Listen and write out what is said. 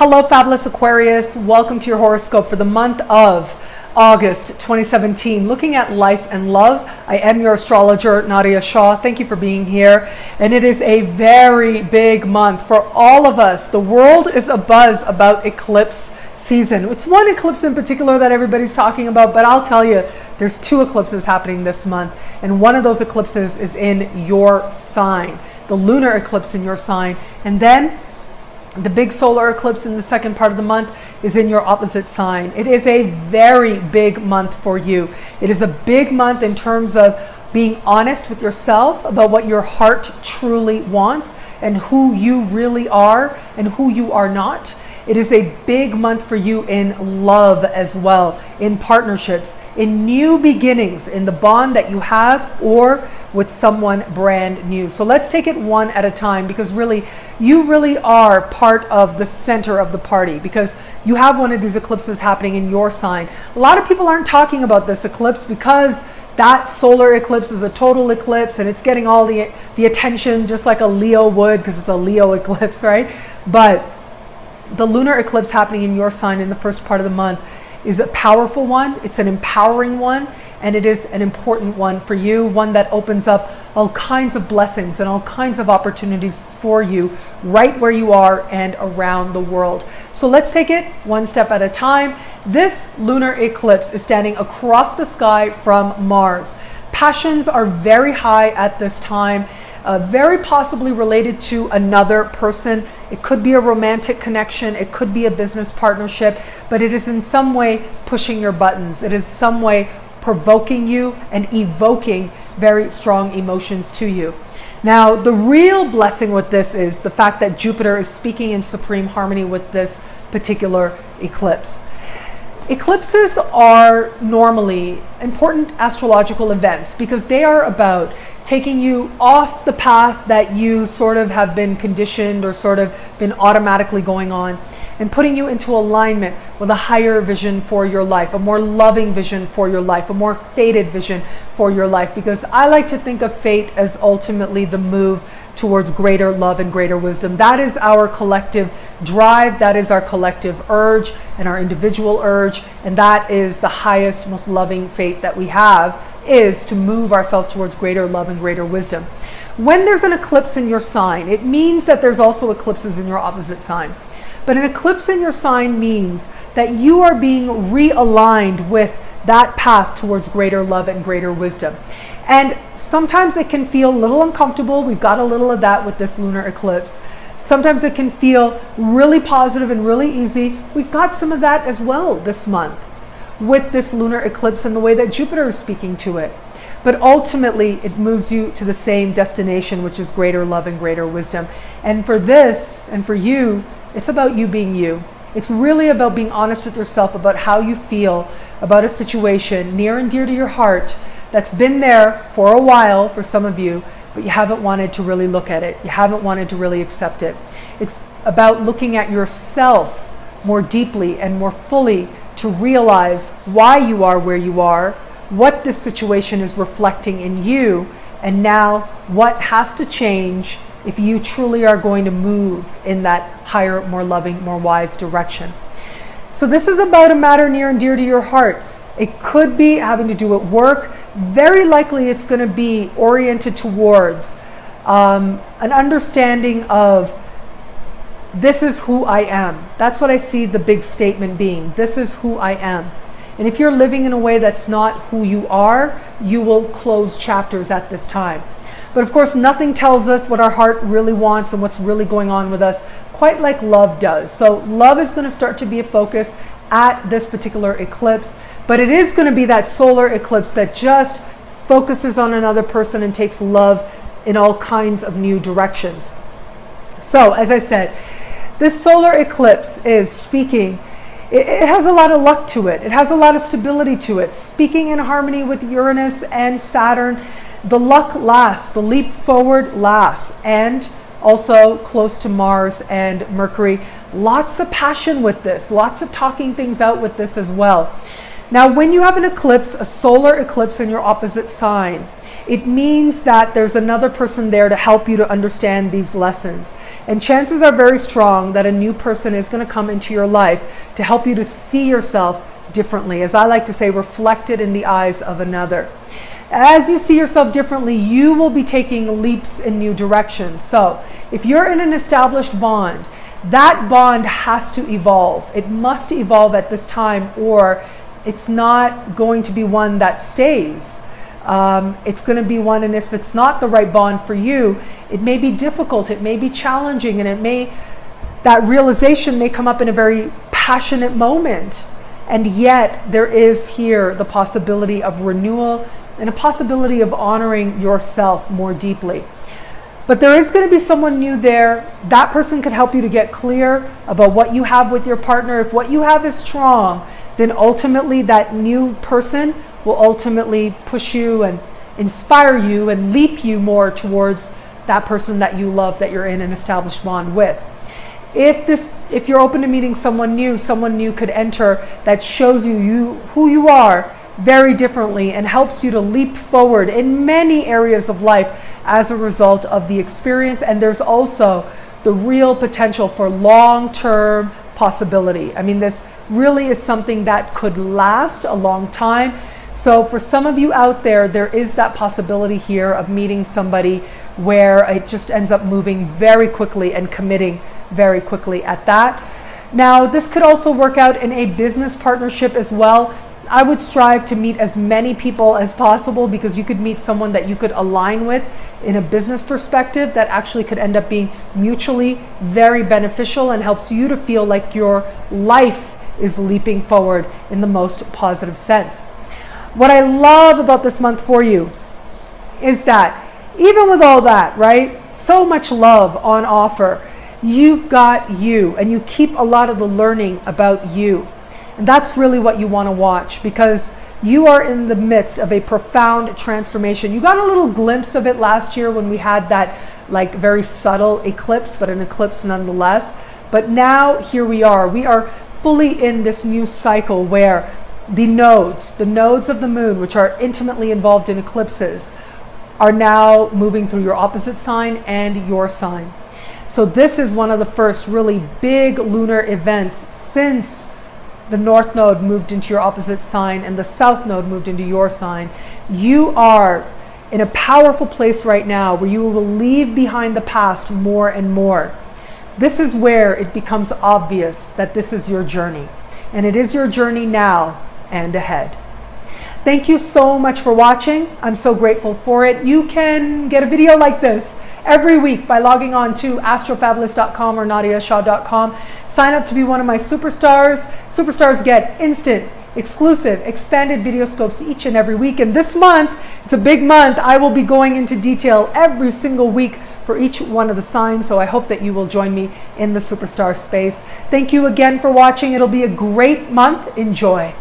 Hello, fabulous Aquarius. Welcome to your horoscope for the month of August 2017. Looking at life and love. I am your astrologer, Nadiya Shah. Thank you for being here. And it is a very big month for all of us. The world is abuzz about eclipse season. It's one eclipse in particular that everybody's talking about, but I'll tell you, there's two eclipses happening this month. And one of those eclipses is in your sign, the lunar eclipse in your sign. And then the big solar eclipse in the second part of the month is in your opposite sign. It is a very big month for you. It is a big month in terms of being honest with yourself about what your heart truly wants and who you really are and who you are not. It is a big month for you in love as well, in partnerships, in new beginnings, in the bond that you have or with someone brand new. So let's take it one at a time, because really, you really are part of the center of the party, because you have one of these eclipses happening in your sign. A lot of people aren't talking about this eclipse because that solar eclipse is a total eclipse and it's getting all the attention just like a Leo would, because it's a Leo eclipse, right? But the lunar eclipse happening in your sign in the first part of the month is a powerful one. It's an empowering one, and it is an important one for you, one that opens up all kinds of blessings and all kinds of opportunities for you right where you are and around the world. So let's take it one step at a time. This lunar eclipse is standing across the sky from Mars. Passions are very high at this time. Very possibly related to another person. It could be a romantic connection, it could be a business partnership, but it is in some way pushing your buttons. It is some way provoking you and evoking very strong emotions to you. Now, the real blessing with this is the fact that Jupiter is speaking in supreme harmony with this particular eclipse. Eclipses are normally important astrological events because they are about taking you off the path that you sort of have been conditioned or sort of been automatically going on, and putting you into alignment with a higher vision for your life, a more loving vision for your life, a more fated vision for your life. Because I like to think of fate as ultimately the move towards greater love and greater wisdom. That is our collective drive, that is our collective urge and our individual urge, and that is the highest, most loving fate that we have, is to move ourselves towards greater love and greater wisdom. When there's an eclipse in your sign, it means that there's also eclipses in your opposite sign. But an eclipse in your sign means that you are being realigned with that path towards greater love and greater wisdom. And sometimes it can feel a little uncomfortable. We've got a little of that with this lunar eclipse. Sometimes it can feel really positive and really easy. We've got some of that as well this month with this lunar eclipse and the way that Jupiter is speaking to it. But ultimately, it moves you to the same destination, which is greater love and greater wisdom. And for this, and for you, it's about you being you. It's really about being honest with yourself about how you feel about a situation near and dear to your heart that's been there for a while for some of you, but you haven't wanted to really look at it. You haven't wanted to really accept it. It's about looking at yourself more deeply and more fully to realize why you are where you are, what this situation is reflecting in you, and now what has to change if you truly are going to move in that higher, more loving, more wise direction. So this is about a matter near and dear to your heart. It could be having to do at work. Very likely it's going to be oriented towards an understanding of, this is who I am. That's what I see the big statement being. This is who I am. And if you're living in a way that's not who you are, you will close chapters at this time. But of course, nothing tells us what our heart really wants and what's really going on with us quite like love does. So love is going to start to be a focus at this particular eclipse, but it is going to be that solar eclipse that just focuses on another person and takes love in all kinds of new directions. So as I said, this solar eclipse is speaking, it has a lot of luck to it. It has a lot of stability to it. Speaking in harmony with Uranus and Saturn, the luck lasts, the leap forward lasts, and also close to Mars and Mercury. Lots of passion with this, lots of talking things out with this as well. Now, when you have an eclipse, a solar eclipse in your opposite sign, it means that there's another person there to help you to understand these lessons. And chances are very strong that a new person is going to come into your life to help you to see yourself differently. As I like to say, reflected in the eyes of another. As you see yourself differently, you will be taking leaps in new directions. So if you're in an established bond, that bond has to evolve. It must evolve at this time, or it's not going to be one that stays. It's going to be one, and if it's not the right bond for you, it may be difficult, it may be challenging, and that realization may come up in a very passionate moment. And yet there is here the possibility of renewal and a possibility of honoring yourself more deeply. But there is going to be someone new there. That person could help you to get clear about what you have with your partner. If what you have is strong, then ultimately that new person will ultimately push you and inspire you and leap you more towards that person that you love, that you're in an established bond with. If you're open to meeting someone new could enter that shows you who you are very differently and helps you to leap forward in many areas of life as a result of the experience. And there's also the real potential for long-term possibility. I mean, this really is something that could last a long time. So for some of you out there, there is that possibility here of meeting somebody where it just ends up moving very quickly and committing very quickly at that. Now, this could also work out in a business partnership as well. I would strive to meet as many people as possible, because you could meet someone that you could align with in a business perspective that actually could end up being mutually very beneficial and helps you to feel like your life is leaping forward in the most positive sense. What I love about this month for you is that even with all that, right, so much love on offer, you've got you, and you keep a lot of the learning about you. And that's really what you want to watch, because you are in the midst of a profound transformation. You got a little glimpse of it last year when we had that like very subtle eclipse, but an eclipse nonetheless. But now here we are. We are fully in this new cycle where the nodes of the moon, which are intimately involved in eclipses, are now moving through your opposite sign and your sign. So this is one of the first really big lunar events since the North Node moved into your opposite sign and the South Node moved into your sign. You are in a powerful place right now where you will leave behind the past more and more. This is where it becomes obvious that this is your journey. And it is your journey now and ahead. Thank you so much for watching. I'm so grateful for it. You can get a video like this every week by logging on to astrofabulous.com or nadiyashah.com. Sign up to be one of my superstars. Superstars get instant, exclusive, expanded video scopes each and every week. And this month, it's a big month. I will be going into detail every single week for each one of the signs. So I hope that you will join me in the superstar space. Thank you again for watching. It'll be a great month. Enjoy.